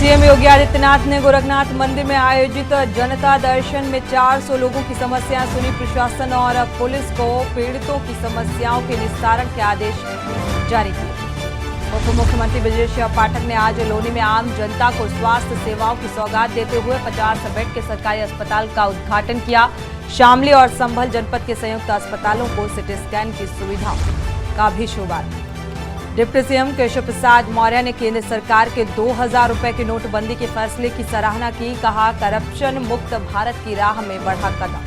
CM Yogi Adityanath ने गोरखनाथ मंदिर में आयोजित जनता दर्शन में 400 लोगों की समस्याएं सुनी। प्रशासन और पुलिस को पीड़ितों की समस्याओं के निस्तारण के आदेश जारी किए। उप मुख्यमंत्री ब्रजेश पाठक ने आज लोनी में आम जनता को स्वास्थ्य सेवाओं की सौगात देते हुए 50 बेड के सरकारी अस्पताल का उद्घाटन किया। शामली और संभल जनपद के संयुक्त अस्पतालों को सिटी स्कैन की सुविधा का भी शुभारंभ। डिप्टी सीएम केशव प्रसाद मौर्य ने केंद्र सरकार के 2000 रुपए के नोटबंदी के फैसले की सराहना की। कहा, करप्शन मुक्त भारत की राह में बढ़ा कदम।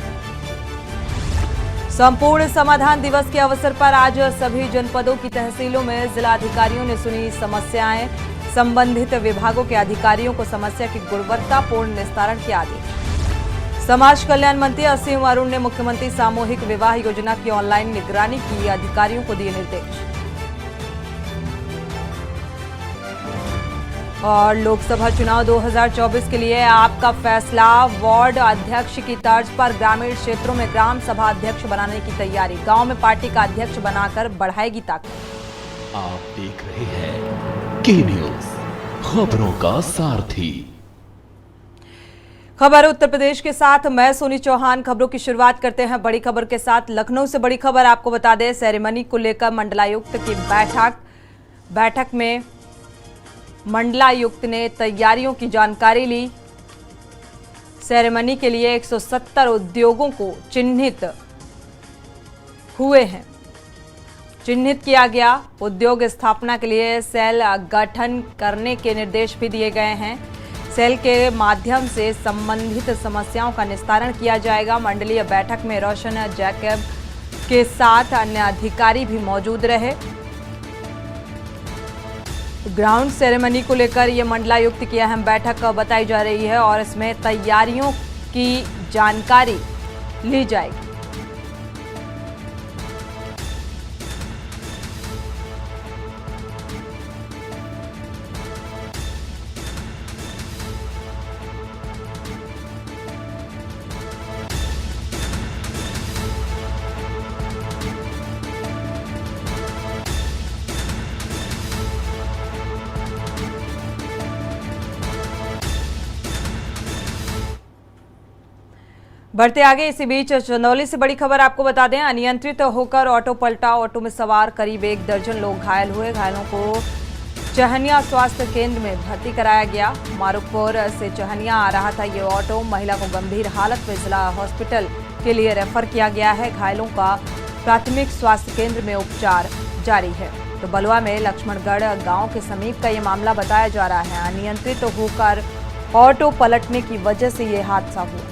संपूर्ण समाधान दिवस के अवसर पर आज सभी जनपदों की तहसीलों में जिलाधिकारियों ने सुनी समस्याएं। संबंधित विभागों के अधिकारियों को समस्या की गुणवत्तापूर्ण निस्तारण के आदेश। समाज कल्याण मंत्री असीम अरुण ने मुख्यमंत्री सामूहिक विवाह योजना की ऑनलाइन निगरानी की, अधिकारियों को दिए निर्देश। और लोकसभा चुनाव 2024 के लिए आपका फैसला, वार्ड अध्यक्ष की तर्ज पर ग्रामीण क्षेत्रों में ग्राम सभा अध्यक्ष बनाने की तैयारी। गांव में पार्टी का अध्यक्ष बनाकर बढ़ाएगी ताकत। आप देख रहे हैं के न्यूज, खबरों का सारथी। खबर उत्तर प्रदेश के साथ, मैं सोनी चौहान। खबरों की शुरुआत करते हैं बड़ी खबर के साथ। लखनऊ से बड़ी खबर आपको बता दें, सेरेमनी को लेकर मंडलायुक्त की बैठक में मंडलायुक्त ने तैयारियों की जानकारी ली। सेरेमनी के लिए 170 उद्योगों को चिन्हित किया गया। उद्योग स्थापना के लिए सेल गठन करने के निर्देश भी दिए गए हैं। सेल के माध्यम से संबंधित समस्याओं का निस्तारण किया जाएगा। मंडलीय बैठक में रोशन जैकब के साथ अन्य अधिकारी भी मौजूद रहे। ग्राउंड सेरेमनी को लेकर यह मंडलायुक्त की अहम बैठक बताई जा रही है और इसमें तैयारियों की जानकारी ली जाएगी। बढ़ते आगे, इसी बीच चंदौली से बड़ी खबर आपको बता दें, अनियंत्रित होकर ऑटो पलटा। ऑटो में सवार करीब 1 दर्जन लोग घायल हुए। घायलों को चहनिया स्वास्थ्य केंद्र में भर्ती कराया गया। मारुकपुर से चहनिया आ रहा था ये ऑटो। महिला को गंभीर हालत में जिला हॉस्पिटल के लिए रेफर किया गया है। घायलों का प्राथमिक स्वास्थ्य केंद्र में उपचार जारी है। तो बलुआ में लक्ष्मणगढ़ गांव के समीप का ये मामला बताया जा रहा है। अनियंत्रित होकर ऑटो पलटने की वजह से ये हादसा हुआ।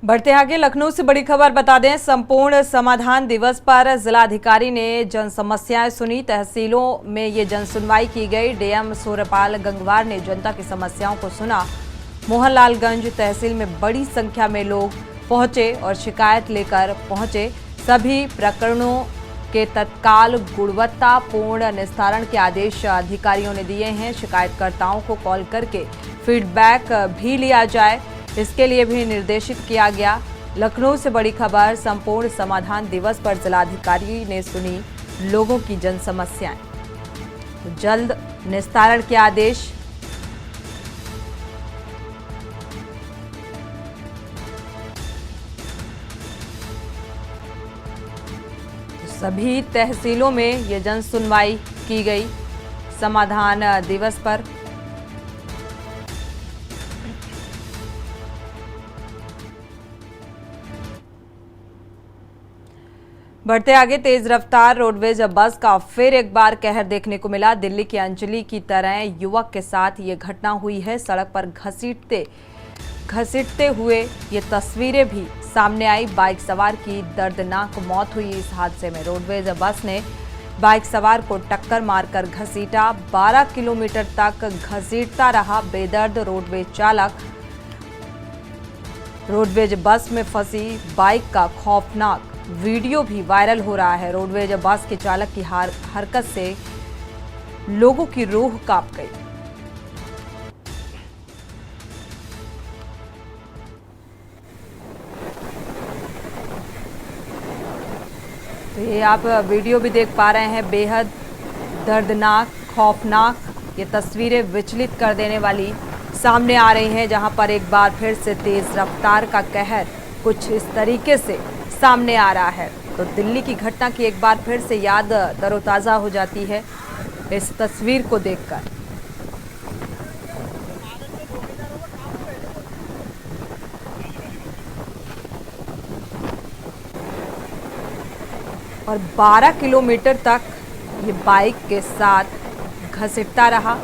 बढ़ते आगे, लखनऊ से बड़ी खबर बता दें, संपूर्ण समाधान दिवस पर जिलाधिकारी ने जन समस्याएं सुनी। तहसीलों में ये जन सुनवाई की गई। डीएम सूर्यपाल गंगवार ने जनता की समस्याओं को सुना। मोहनलालगंज तहसील में बड़ी संख्या में लोग पहुंचे और शिकायत लेकर पहुंचे। सभी प्रकरणों के तत्काल गुणवत्तापूर्ण निस्तारण के आदेश अधिकारियों ने दिए हैं। शिकायतकर्ताओं को कॉल करके फीडबैक भी लिया जाए, इसके लिए भी निर्देशित किया गया। लखनऊ से बड़ी खबर, संपूर्ण समाधान दिवस पर जिलाधिकारी ने सुनी लोगों की जन समस्याएं, जल्द निस्तारण के आदेश। सभी तहसीलों में ये जन सुनवाई की गई समाधान दिवस पर। बढ़ते आगे, तेज रफ्तार रोडवेज बस का फिर एक बार कहर देखने को मिला। दिल्ली की अंजलि की तरह युवक के साथ ये घटना हुई है। सड़क पर घसीटते हुए ये तस्वीरें भी सामने आई। बाइक सवार की दर्दनाक मौत हुई इस हादसे में। रोडवेज बस ने बाइक सवार को टक्कर मारकर घसीटा। 12 किलोमीटर तक घसीटता रहा बेदर्द रोडवेज चालक। रोडवेज बस में फंसी बाइक का खौफनाक वीडियो भी वायरल हो रहा है। रोडवेज बस के चालक की हरकत से लोगों की रूह कांप गई। तो ये आप वीडियो भी देख पा रहे हैं, बेहद दर्दनाक, खौफनाक ये तस्वीरें विचलित कर देने वाली सामने आ रही हैं, जहां पर एक बार फिर से तेज रफ्तार का कहर कुछ इस तरीके से सामने आ रहा है। तो दिल्ली की घटना की एक बार फिर से याद तरोताज़ा हो जाती है इस तस्वीर को देखकर। और 12 किलोमीटर तक ये बाइक के साथ घसीटता रहा।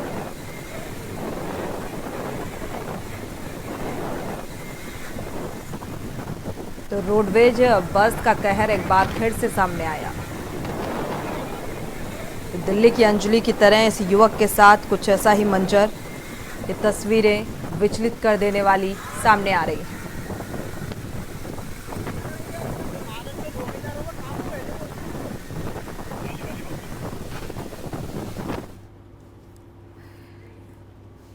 तो रोडवेज बस का कहर एक बार फिर से सामने आया। तो दिल्ली की अंजलि की तरह इस युवक के साथ कुछ ऐसा ही मंजर, ये तस्वीरें विचलित कर देने वाली सामने आ रही हैं।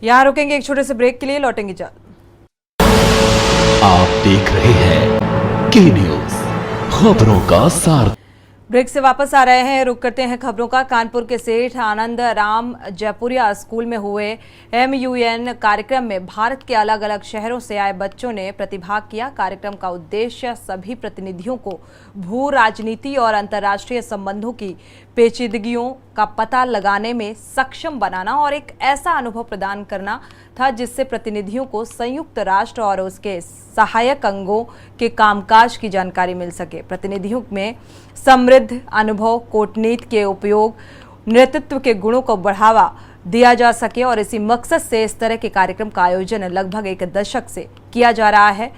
यहां रुकेंगे एक छोटे से ब्रेक के लिए, लौटेंगे जल्द। आप देख रहे हैं के न्यूज, खबरों का सार। ब्रेक से वापस आ रहे हैं, रुक करते हैं खबरों का। कानपुर के सेठ आनंद राम जयपुरिया स्कूल में हुए MUN कार्यक्रम में भारत के अलग अलग शहरों से आए बच्चों ने प्रतिभाग किया। कार्यक्रम का उद्देश्य सभी प्रतिनिधियों को भू राजनीति और अंतर्राष्ट्रीय संबंधों की पेचीदगियों का पता लगाने में सक्षम बनाना और एक ऐसा अनुभव प्रदान करना था जिससे प्रतिनिधियों को संयुक्त राष्ट्र और उसके सहायक अंगों के कामकाज की जानकारी मिल सके। प्रतिनिधियों में समृद्ध अनुभव, कूटनीति के उपयोग, नेतृत्व के गुणों को बढ़ावा दिया जा सके और इसी मकसद से इस तरह के कार्यक्रम का आयोजन लगभग एक दशक से किया जा रहा है।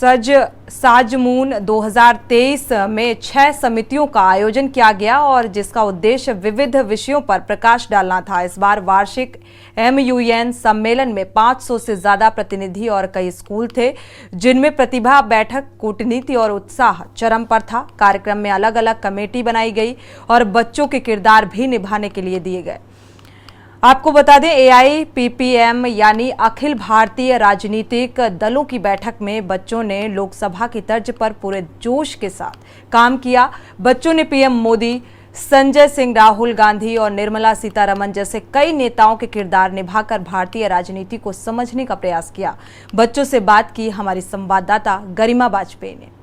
साजमून 2023 में 6 समितियों का आयोजन किया गया और जिसका उद्देश्य विविध विषयों पर प्रकाश डालना था। इस बार वार्षिक MUN सम्मेलन में 500 से ज्यादा प्रतिनिधि और कई स्कूल थे, जिनमें प्रतिभा बैठक, कूटनीति और उत्साह चरम पर था। कार्यक्रम में अलग अलग कमेटी बनाई गई और बच्चों के किरदार भी निभाने के लिए दिए गए। आपको बता दें, AIPPM यानी अखिल भारतीय राजनीतिक दलों की बैठक में बच्चों ने लोकसभा की तर्ज पर पूरे जोश के साथ काम किया। बच्चों ने PM मोदी, संजय सिंह, राहुल गांधी और निर्मला सीतारमण जैसे कई नेताओं के किरदार निभाकर भारतीय राजनीति को समझने का प्रयास किया। बच्चों से बात की हमारी संवाददाता गरिमा वाजपेयी ने।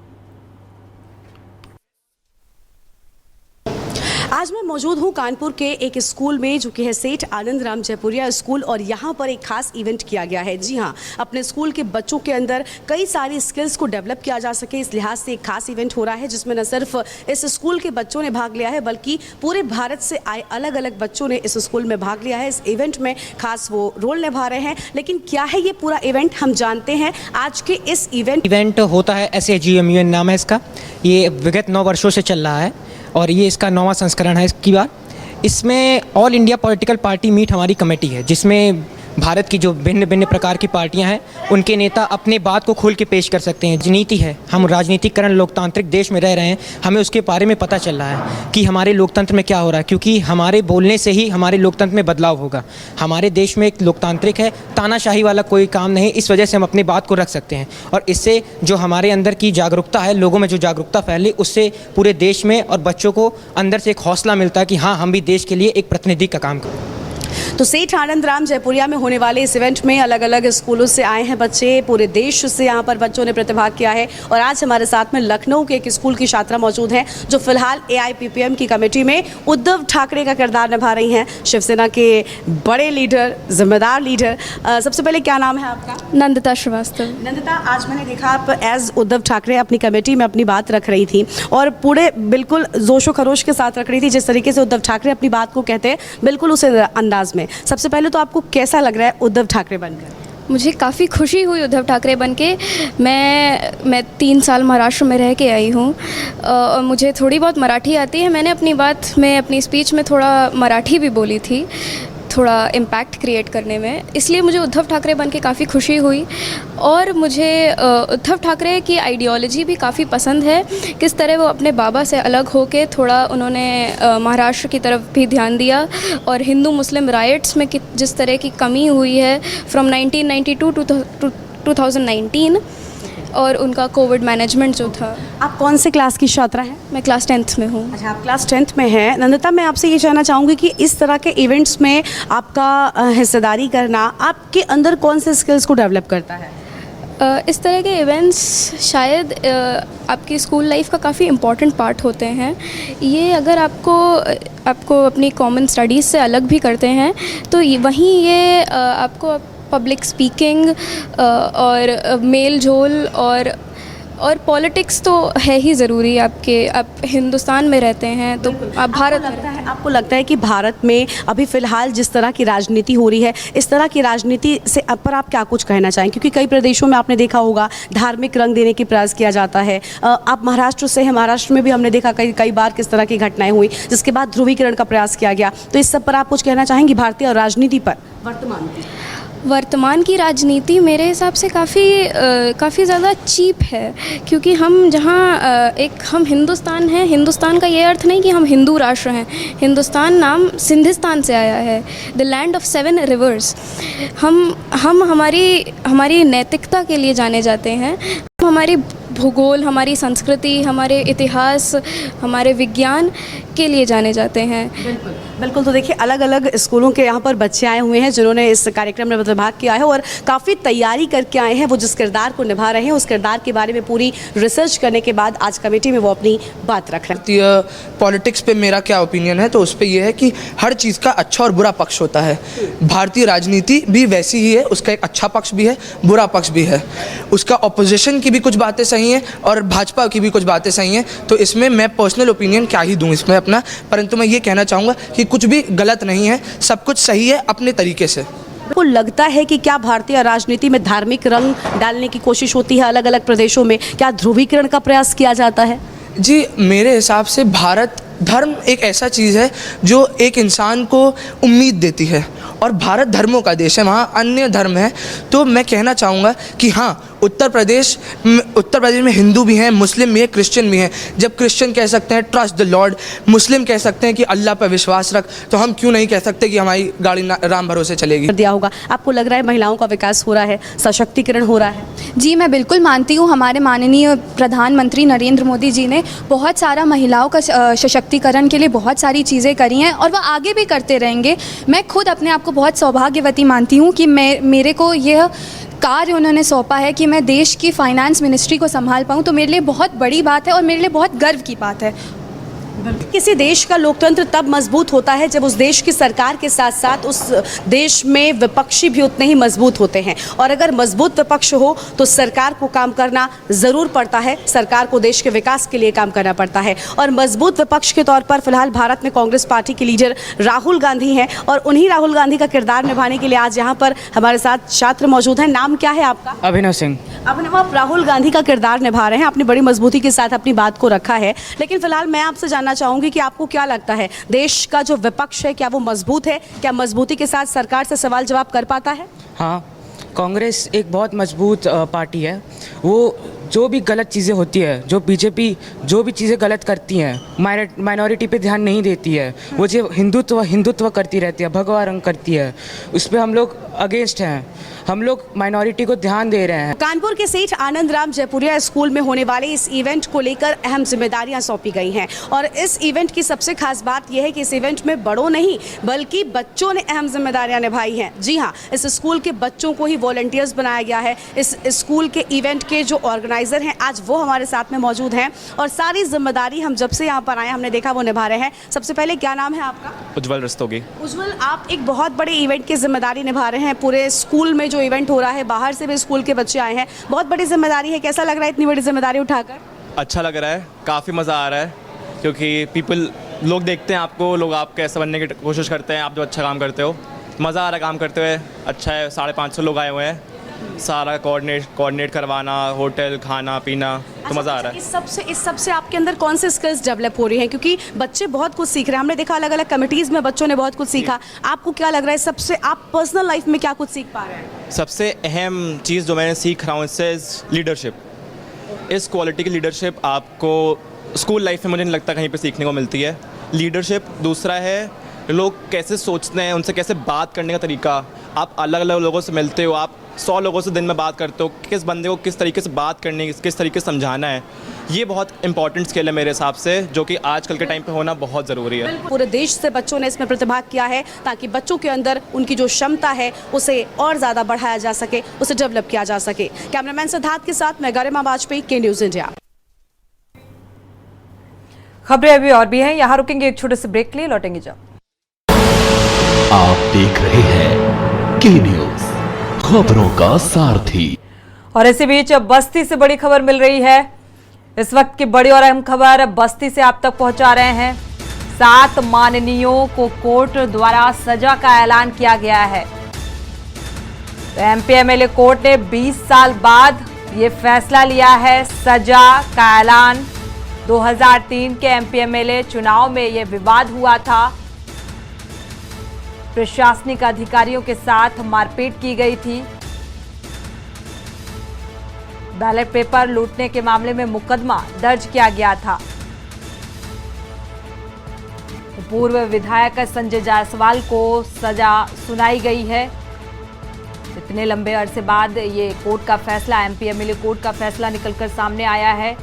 आज मैं मौजूद हूँ कानपुर के एक स्कूल में जो कि है सेठ आनंद राम जयपुरिया स्कूल और यहाँ पर एक खास इवेंट किया गया है। जी हाँ, अपने स्कूल के बच्चों के अंदर कई सारी स्किल्स को डेवलप किया जा सके, इस लिहाज से एक खास इवेंट हो रहा है जिसमें न सिर्फ इस स्कूल के बच्चों ने भाग लिया है बल्कि पूरे भारत से आए अलग अलग बच्चों ने इस स्कूल में भाग लिया है। इस इवेंट में खास वो रोल निभा रहे हैं। लेकिन क्या है ये पूरा इवेंट, हम जानते हैं आज के इस इवेंट होता है SAGMUN नाम है इसका। ये विगत 9 वर्षों से चल रहा है और ये इसका 9वां संस्करण है इसकी बार। इसमें all India political party meet हमारी कमेटी है, जिसमें भारत की जो भिन्न भिन्न प्रकार की पार्टियां हैं उनके नेता अपने बात को खोल के पेश कर सकते हैं। राजनीति है, हम राजनीतिकरण लोकतांत्रिक देश में रह रहे हैं, हमें उसके बारे में पता चल रहा है कि हमारे लोकतंत्र में क्या हो रहा है, क्योंकि हमारे बोलने से ही हमारे लोकतंत्र में बदलाव होगा। हमारे देश में एक लोकतांत्रिक है, तानाशाही वाला कोई काम नहीं, इस वजह से हम अपनी बात को रख सकते हैं और इससे जो हमारे अंदर की जागरूकता है, लोगों में जो जागरूकता फैली, उससे पूरे देश में और बच्चों को अंदर से एक हौसला मिलता है कि हाँ, हम भी देश के लिए एक प्रतिनिधि का काम करें। तो सेठ आनंद राम जयपुरिया में होने वाले इस इवेंट में अलग अलग स्कूलों से आए हैं बच्चे, पूरे देश से यहाँ पर बच्चों ने प्रतिभाग किया है। और आज हमारे साथ में लखनऊ के एक स्कूल की छात्रा मौजूद हैं जो फिलहाल AIPPM की कमेटी में उद्धव ठाकरे का किरदार निभा रही हैं, शिवसेना के बड़े लीडर, जिम्मेदार लीडर। सबसे पहले क्या नाम है आपका? नंदिता श्रीवास्तव। नंदिता, आज मैंने देखा आप एज उद्धव ठाकरे अपनी कमेटी में अपनी बात रख रही थी और पूरे बिल्कुल जोशो खरोश के साथ रख रही थी, जिस तरीके से उद्धव ठाकरे अपनी बात को कहते हैं बिल्कुल उस अंदाज में। सबसे पहले तो आपको कैसा लग रहा है उद्धव ठाकरे बनकर? मुझे काफ़ी खुशी हुई उद्धव ठाकरे बनके। मैं 3 साल महाराष्ट्र में रह के आई हूँ और मुझे थोड़ी बहुत मराठी आती है। मैंने अपनी बात में, अपनी स्पीच में थोड़ा मराठी भी बोली थी, थोड़ा इम्पैक्ट क्रिएट करने में, इसलिए मुझे उद्धव ठाकरे बनके काफ़ी खुशी हुई। और मुझे उद्धव ठाकरे की आइडियोलॉजी भी काफ़ी पसंद है, किस तरह वो अपने बाबा से अलग होके थोड़ा उन्होंने महाराष्ट्र की तरफ भी ध्यान दिया और हिंदू मुस्लिम राइट्स में जिस तरह की कमी हुई है फ्रॉम 1992 टू 2019 और उनका कोविड मैनेजमेंट जो था। आप कौन से क्लास की छात्रा हैं? मैं क्लास 10th में हूँ। अच्छा, आप क्लास 10th में हैं। नंदिता, मैं आपसे ये जानना चाहूँगी कि इस तरह के इवेंट्स में आपका हिस्सेदारी करना आपके अंदर कौन से स्किल्स को डेवलप करता है? इस तरह के इवेंट्स शायद आपकी स्कूल लाइफ का काफ़ी इम्पॉर्टेंट पार्ट होते हैं। ये अगर आपको अपनी कॉमन स्टडीज़ से अलग भी करते हैं तो वहीं ये आपको पब्लिक स्पीकिंग और मेल जोल और पॉलिटिक्स तो है ही ज़रूरी। आप हिंदुस्तान में रहते हैं तो आप भारत में रहते हैं। आपको लगता है कि भारत में अभी फ़िलहाल जिस तरह की राजनीति हो रही है, इस तरह की राजनीति से पर आप क्या कुछ कहना चाहें? क्योंकि कई प्रदेशों में आपने देखा होगा धार्मिक रंग देने की प्रयास किया जाता है। आप महाराष्ट्र से हैं, महाराष्ट्र में भी हमने देखा कई बार किस तरह की घटनाएं हुई, जिसके बाद ध्रुवीकरण का प्रयास किया गया। तो इस सब पर आप कुछ कहना चाहेंगी भारतीय राजनीति पर वर्तमान की राजनीति मेरे हिसाब से काफ़ी ज़्यादा चीप है, क्योंकि हम हम हिंदुस्तान हैं। हिंदुस्तान का ये अर्थ नहीं कि हम हिंदू राष्ट्र हैं। हिंदुस्तान नाम सिंधिस्तान से आया है, द लैंड ऑफ 7 रिवर्स। हम हमारी नैतिकता के लिए जाने जाते हैं, हमारी भूगोल, हमारी संस्कृति, हमारे इतिहास, हमारे विज्ञान के लिए जाने जाते हैं। बिल्कुल। तो देखिए, अलग अलग स्कूलों के यहाँ पर बच्चे आए हुए हैं जिन्होंने इस कार्यक्रम में प्रतिभाग किया है और काफ़ी तैयारी करके आए हैं। वो जिस किरदार को निभा रहे हैं उस किरदार के बारे में पूरी रिसर्च करने के बाद आज कमेटी में वो अपनी बात रख रहे हैं। भारतीय पॉलिटिक्स पे मेरा क्या ओपिनियन है, तो उस पर यह है कि हर चीज़ का अच्छा और बुरा पक्ष होता है। भारतीय राजनीति भी वैसी ही है, उसका एक अच्छा पक्ष भी है, बुरा पक्ष भी है। उसका ऑपोजिशन की भी कुछ बातें सही हैं और भाजपा की भी कुछ बातें सही हैं। तो इसमें मैं पर्सनल ओपिनियन क्या ही दूँ इसमें अपना, परंतु मैं ये कहना चाहूँगा कि कुछ भी गलत नहीं है, सब कुछ सही है अपने तरीके से। आपको लगता है कि क्या भारतीय राजनीति में धार्मिक रंग डालने की कोशिश होती है अलग अलग प्रदेशों में? क्या ध्रुवीकरण का प्रयास किया जाता है? जी, मेरे हिसाब से धर्म एक ऐसा चीज़ है जो एक इंसान को उम्मीद देती है और भारत धर्मों का देश है, वहाँ अन्य धर्म है। तो मैं कहना चाहूँगा कि हाँ, उत्तर प्रदेश में हिंदू भी हैं, मुस्लिम भी हैं, क्रिश्चियन भी हैं। जब क्रिश्चियन कह सकते हैं ट्रस्ट द लॉर्ड, मुस्लिम कह सकते हैं कि अल्लाह पर विश्वास रख, तो हम क्यों नहीं कह सकते कि हमारी गाड़ी राम भरोसे चलेगी। दिया होगा। आपको लग रहा है महिलाओं का विकास हो रहा है, सशक्तिकरण हो रहा है? जी, मैं बिल्कुल मानती हूँ। हमारे माननीय प्रधानमंत्री नरेंद्र मोदी जी ने बहुत सारा महिलाओं का सशक्तिकरण के लिए बहुत सारी चीज़ें करी हैं और वह आगे भी करते रहेंगे। मैं खुद अपने आप को बहुत सौभाग्यवती मानती हूँ कि मेरे को यह कार्य उन्होंने सौंपा है कि मैं देश की फाइनेंस मिनिस्ट्री को संभाल पाऊँ, तो मेरे लिए बहुत बड़ी बात है और मेरे लिए बहुत गर्व की बात है। किसी देश का लोकतंत्र तब मजबूत होता है जब उस देश की सरकार के साथ साथ उस देश में विपक्षी भी उतने ही मजबूत होते हैं। और अगर मजबूत विपक्ष हो तो सरकार को काम करना ज़रूर पड़ता है, सरकार को देश के विकास के लिए काम करना पड़ता है। और मजबूत विपक्ष के तौर पर फिलहाल भारत में कांग्रेस पार्टी के लीडर राहुल गांधी हैं और उन्हीं राहुल गांधी का किरदार निभाने के लिए आज यहाँ पर हमारे साथ छात्र मौजूद हैं। नाम क्या है आपका? अभिनव सिंह। अभिनव, आप राहुल गांधी का किरदार निभा रहे हैं, आपने बड़ी मजबूती के साथ अपनी बात को रखा है। लेकिन फिलहाल मैं आपसे जानना चाहूंगी कि आपको क्या लगता है, देश का जो विपक्ष है क्या वो मजबूत है? क्या मजबूती के साथ सरकार से सवाल जवाब कर पाता है? हाँ, कांग्रेस एक बहुत मजबूत पार्टी है। वो जो भी गलत चीज़ें होती है, जो बीजेपी जो भी चीज़ें गलत करती हैं, माइनॉरिटी पे ध्यान नहीं देती है। वो जो हिंदुत्व करती रहती है, भगवा रंग करती है, उस पर हम लोग अगेंस्ट हैं, हम लोग माइनॉरिटी को ध्यान दे रहे हैं। कानपुर के सेठ आनंद राम जयपुरिया स्कूल में होने वाले इस इवेंट को लेकर अहम जिम्मेदारियां सौंपी गई हैं और इस इवेंट की सबसे खास बात यह है कि इस इवेंट में बड़ों नहीं बल्कि बच्चों ने अहम जिम्मेदारियां निभाई हैं। जी हां, इस स्कूल के बच्चों को ही वॉलंटियर्स बनाया गया है। इस स्कूल के इवेंट के जो ऑर्गेनाइजर हैं आज वो हमारे साथ में मौजूद हैं और सारी जिम्मेदारी हम जब से यहाँ पर आए हमने देखा वो निभा रहे हैं। सबसे पहले क्या नाम है आपका? उज्जवल रस्तोगी। उज्जवल, आप एक बहुत बड़े इवेंट की जिम्मेदारी निभा रहे हैं। पूरे स्कूल में जो इवेंट हो रहा है, बाहर से भी स्कूल के बच्चे आए हैं, बहुत बड़ी जिम्मेदारी है। कैसा लग रहा है इतनी बड़ी जिम्मेदारी उठाकर? अच्छा लग रहा है, काफ़ी मज़ा आ रहा है क्योंकि लोग देखते हैं आपको, लोग आपके ऐसा बनने की कोशिश करते हैं, आप जो अच्छा काम करते हो। मज़ा आ रहा है काम करते हुए, अच्छा है। 550 लोग आए हुए हैं, सारा कोऑर्डिनेट करवाना, होटल, खाना पीना, तो मज़ा आ रहा है। इस सबसे आपके अंदर कौन से स्किल्स डेवलप हो रही हैं? क्योंकि बच्चे बहुत कुछ सीख रहे हैं, हमने देखा अलग अलग कमिटीज़ में बच्चों ने बहुत कुछ सीखा। आपको क्या लग रहा है सबसे, आप पर्सनल लाइफ में क्या कुछ सीख पा रहे हैं? सबसे अहम चीज़ जो मैंने सीख रहा हूँ इससे लीडरशिप। इस क्वालिटी की लीडरशिप आपको स्कूल लाइफ में मुझे नहीं लगता कहीं पे सीखने को मिलती है। लीडरशिप। दूसरा है लोग कैसे सोचते हैं, उनसे कैसे बात करने का तरीका। आप अलग अलग लोगों से मिलते हो, आप 100 लोगों से दिन में बात करते हो, किस बंदे को किस तरीके से बात करनी है, किस तरीके से समझाना है, ये बहुत इंपॉर्टेंट स्किल है मेरे हिसाब से, जो कि आजकल के टाइम पे होना बहुत ज़रूरी है। पूरे देश से बच्चों ने इसमें प्रतिभाग किया है ताकि बच्चों के अंदर उनकी जो क्षमता है उसे और ज़्यादा बढ़ाया जा सके, उसे डेवलप किया जा सके। कैमरामैन सिद्धार्थ के साथ मैं गरिमा वाजपेयी, के न्यूज़ इंडिया। खबरें अभी और भी हैं, यहाँ रुकेंगे एक छोटे से ब्रेक के लिए, लौटेंगे जब। आप देख रहे हैं के न्यूज, खबरों का सारथी। और इसी बीच बस्ती से बड़ी खबर मिल रही है। इस वक्त की बड़ी और अहम खबर बस्ती से आप तक पहुंचा रहे हैं। 7 माननीयों को कोर्ट द्वारा सजा का ऐलान किया गया है। तो एमपी एमएलए कोर्ट ने 20 साल बाद ये फैसला लिया है। सजा का ऐलान 2003 के एमपी एमएलए चुनाव में ये विवाद हुआ था। प्रशासनिक अधिकारियों के साथ मारपीट की गई थी। बैलेट पेपर लूटने के मामले में मुकदमा दर्ज किया गया था। पूर्व विधायक संजय जायसवाल को सजा सुनाई गई है। इतने लंबे अरसे बाद ये कोर्ट का फैसला, एमपी एमएलए कोर्ट का फैसला निकलकर सामने आया है।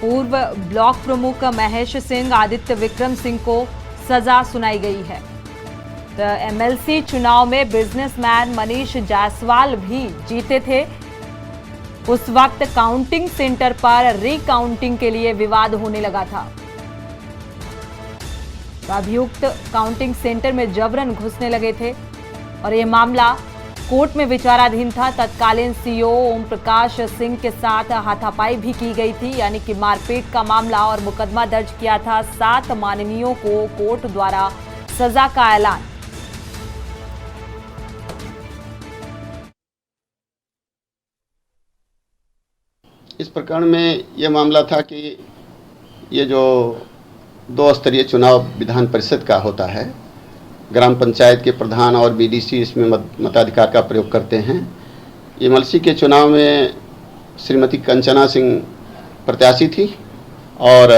पूर्व ब्लॉक प्रमुख महेश सिंह, आदित्य विक्रम सिंह को सजा सुनाई गई है। तो एमएलसी चुनाव में बिजनेसमैन मनीष जायसवाल भी जीते थे। उस वक्त काउंटिंग सेंटर पर रिकाउंटिंग के लिए विवाद होने लगा था। तो अभियुक्त काउंटिंग सेंटर में जबरन घुसने लगे थे और ये मामला कोर्ट में विचाराधीन था। तत्कालीन सीईओ ओम प्रकाश सिंह के साथ हाथापाई भी की गई थी, यानी कि मारपीट का मामला, और मुकदमा दर्ज किया था। 7 माननीयों को कोर्ट द्वारा सजा का ऐलान। इस प्रकरण में ये मामला था कि ये जो 2 स्तरीय चुनाव विधान परिषद का होता है, ग्राम पंचायत के प्रधान और बीडीसी इसमें मताधिकार का प्रयोग करते हैं। एमएलसी के चुनाव में श्रीमती कंचना सिंह प्रत्याशी थी और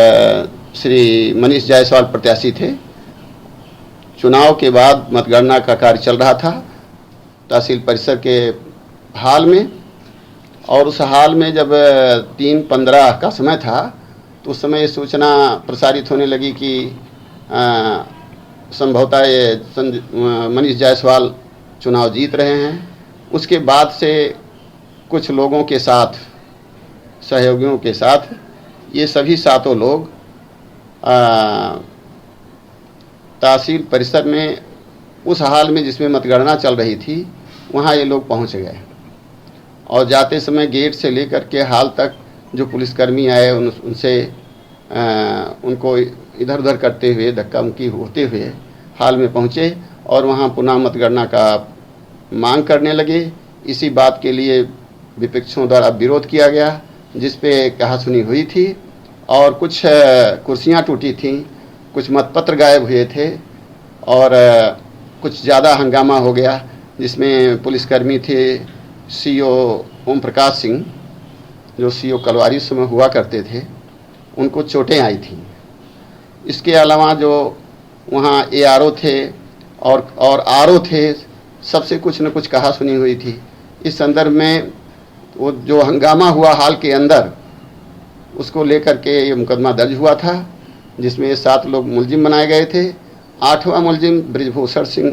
श्री मनीष जायसवाल प्रत्याशी थे। चुनाव के बाद मतगणना का कार्य चल रहा था तहसील परिसर के हाल में, और उस हाल में जब 3:15 का समय था तो उस समय ये सूचना प्रसारित होने लगी कि संभवतः ये मनीष जायसवाल चुनाव जीत रहे हैं। उसके बाद से कुछ लोगों के साथ, सहयोगियों के साथ, ये सभी 7 लोग तहसील परिसर में उस हाल में जिसमें मतगणना चल रही थी वहाँ ये लोग पहुँच गए और जाते समय गेट से लेकर के हाल तक जो पुलिसकर्मी आए उनसे उनको इधर उधर करते हुए, धक्का मुक्की होते हुए हाल में पहुँचे और वहाँ पुनः मतगणना का मांग करने लगे। इसी बात के लिए विपक्षों द्वारा विरोध किया गया, जिस पे कहासुनी हुई थी और कुछ कुर्सियाँ टूटी थीं, कुछ मतपत्र गायब हुए थे और कुछ ज़्यादा हंगामा हो गया, जिसमें पुलिसकर्मी थे सीईओ ओम प्रकाश सिंह, जो सीईओ कलवारी समय हुआ करते थे, उनको चोटें आई थीं। इसके अलावा जो वहाँ एआरओ थे और आरओ थे, सबसे कुछ न कुछ कहा सुनी हुई थी। इस संदर्भ में वो जो हंगामा हुआ हाल के अंदर, उसको लेकर के ये मुकदमा दर्ज हुआ था, जिसमें 7 लोग मुलजिम बनाए गए थे। 8वां मुलजिम ब्रिजभूषण सिंह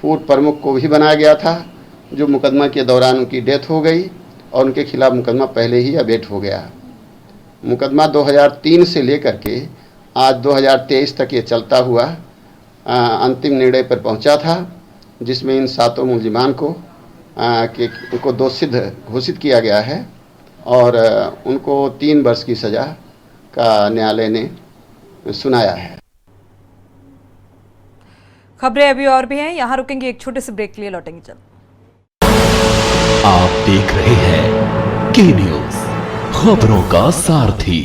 पूर्व प्रमुख को भी बनाया गया था, जो मुकदमा के दौरान उनकी डेथ हो गई और उनके खिलाफ मुकदमा पहले ही अबेट हो गया। मुकदमा 2003 से लेकर के आज 2023 तक ये चलता हुआ अंतिम निर्णय पर पहुंचा था, जिसमें इन 7 मुलजिमान को उनको दोषित घोषित किया गया है और उनको 3 वर्ष की सज़ा का न्यायालय ने सुनाया है। खबरें अभी और भी हैं, यहाँ रुकेंगे एक छोटे से ब्रेक के लिए, लौटेंगे जल्द। आप देख रहे हैं के न्यूज़, खबरों का सारथी।